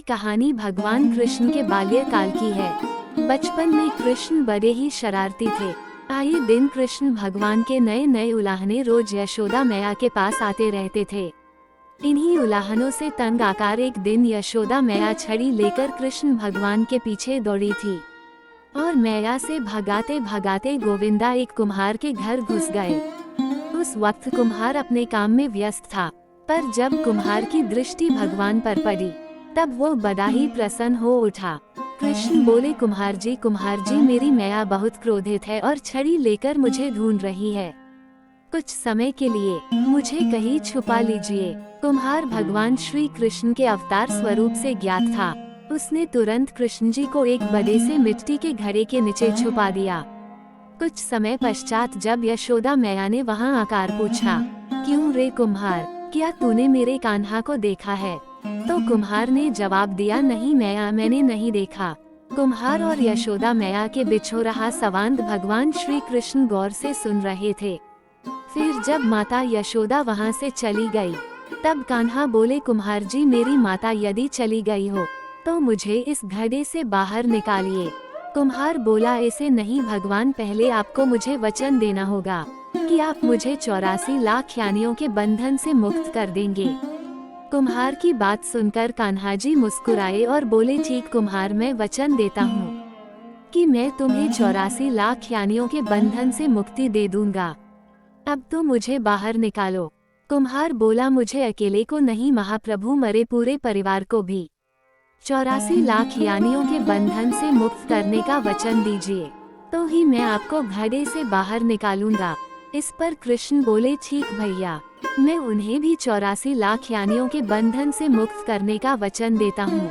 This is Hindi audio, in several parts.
कहानी भगवान कृष्ण के बाल्यकाल की है। बचपन में कृष्ण बड़े ही शरारती थे। आए दिन कृष्ण भगवान के नए नए उलाहने रोज यशोदा मैया के पास आते रहते थे। इन्हीं उलाहनों से तंग आकर एक दिन यशोदा मैया छड़ी लेकर कृष्ण भगवान के पीछे दौड़ी थी और मैया से भगाते भगाते गोविंदा एक कुम्हार के घर घुस गए। उस वक्त कुम्हार अपने काम में व्यस्त था, पर जब कुम्हार की दृष्टि भगवान पर पड़ी तब वो बड़ा ही प्रसन्न हो उठा। कृष्ण बोले, कुम्हार जी मेरी मैया बहुत क्रोधित है और छड़ी लेकर मुझे ढूंढ रही है। कुछ समय के लिए मुझे कहीं छुपा लीजिए। कुम्हार भगवान श्री कृष्ण के अवतार स्वरूप से ज्ञात था। उसने तुरंत कृष्ण जी को एक बड़े से मिट्टी के घड़े के नीचे छुपा दिया। कुछ समय पश्चात जब यशोदा मैया ने वहां आकर पूछा, क्यों रे कुम्हार, क्या तूने मेरे कान्हा को देखा है? तो कुम्हार ने जवाब दिया, नहीं मैया, मैंने नहीं देखा। कुम्हार और यशोदा मैया के बीच हो रहा संवाद भगवान श्री कृष्ण गौर से सुन रहे थे। फिर जब माता यशोदा वहां से चली गई तब कान्हा बोले, कुम्हार जी मेरी माता यदि चली गई हो तो मुझे इस घड़े से बाहर निकालिए। कुम्हार बोला, ऐसे नहीं भगवान, पहले आपको मुझे वचन देना होगा कि आप मुझे 84 लाख यानियों के बंधन से मुक्त कर देंगे। कुम्हार की बात सुनकर कान्हा जी मुस्कुराए और बोले, ठीक कुम्हार, मैं वचन देता हूँ कि मैं तुम्हें 84 लाख यानियों के बंधन से मुक्ति दे दूंगा। अब तो मुझे बाहर निकालो। कुम्हार बोला, मुझे अकेले को नहीं महाप्रभु, मरे पूरे परिवार को भी 84 लाख यानियों के बंधन से मुक्त करने का वचन दीजिए, तो ही मैं आपको घड़े से बाहर निकालूंगा। इस पर कृष्ण बोले, ठीक भैया, मैं उन्हें भी 84 लाख यानियों के बंधन से मुक्त करने का वचन देता हूँ।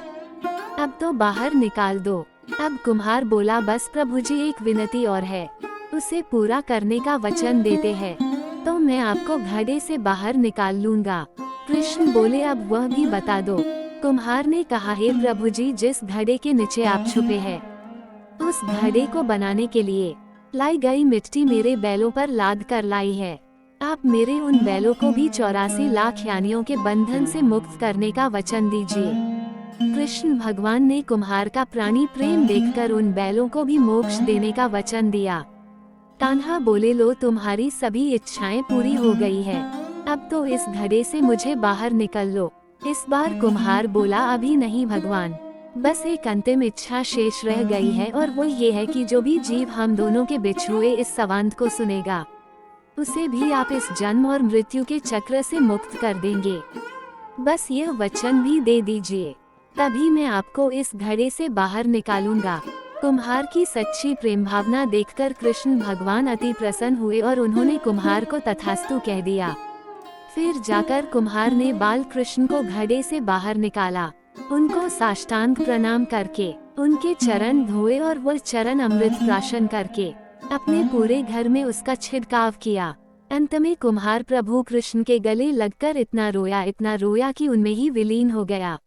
अब तो बाहर निकाल दो। अब कुम्हार बोला, बस प्रभु जी, एक विनती और है, उसे पूरा करने का वचन देते हैं तो मैं आपको घड़े से बाहर निकाल लूंगा। कृष्ण बोले, अब वह भी बता दो। कुम्हार ने कहा, हे प्रभु जी, जिस घड़े के नीचे आप छुपे हैं उस घड़े को बनाने के लिए लाई गई मिट्टी मेरे बैलों पर लाद कर लाई है। आप मेरे उन बैलों को भी 84 लाख यानियों के बंधन से मुक्त करने का वचन दीजिए। कृष्ण भगवान ने कुम्हार का प्राणी प्रेम देखकर उन बैलों को भी मोक्ष देने का वचन दिया। कान्हा बोले, लो तुम्हारी सभी इच्छाएं पूरी हो गई है, अब तो इस घड़े से मुझे बाहर निकल लो। इस बार कुम्हार बोला, अभी नहीं भगवान, बस एक अंतिम इच्छा शेष रह गई है और वो ये है कि जो भी जीव हम दोनों के बीच हुए इस संवाद को सुनेगा उसे भी आप इस जन्म और मृत्यु के चक्र से मुक्त कर देंगे। बस यह वचन भी दे दीजिए, तभी मैं आपको इस घड़े से बाहर निकालूंगा। कुम्हार की सच्ची प्रेम भावना देखकर कृष्ण भगवान अति प्रसन्न हुए और उन्होंने कुम्हार को तथास्तु कह दिया। फिर जाकर कुम्हार ने बाल कृष्ण को घड़े से बाहर निकाला, उनको साष्टांग प्रणाम करके उनके चरण धोए और वो चरण अमृत प्राशन करके अपने पूरे घर में उसका छिड़काव किया। अंत में कुम्हार प्रभु कृष्ण के गले लगकर इतना रोया कि उनमें ही विलीन हो गया।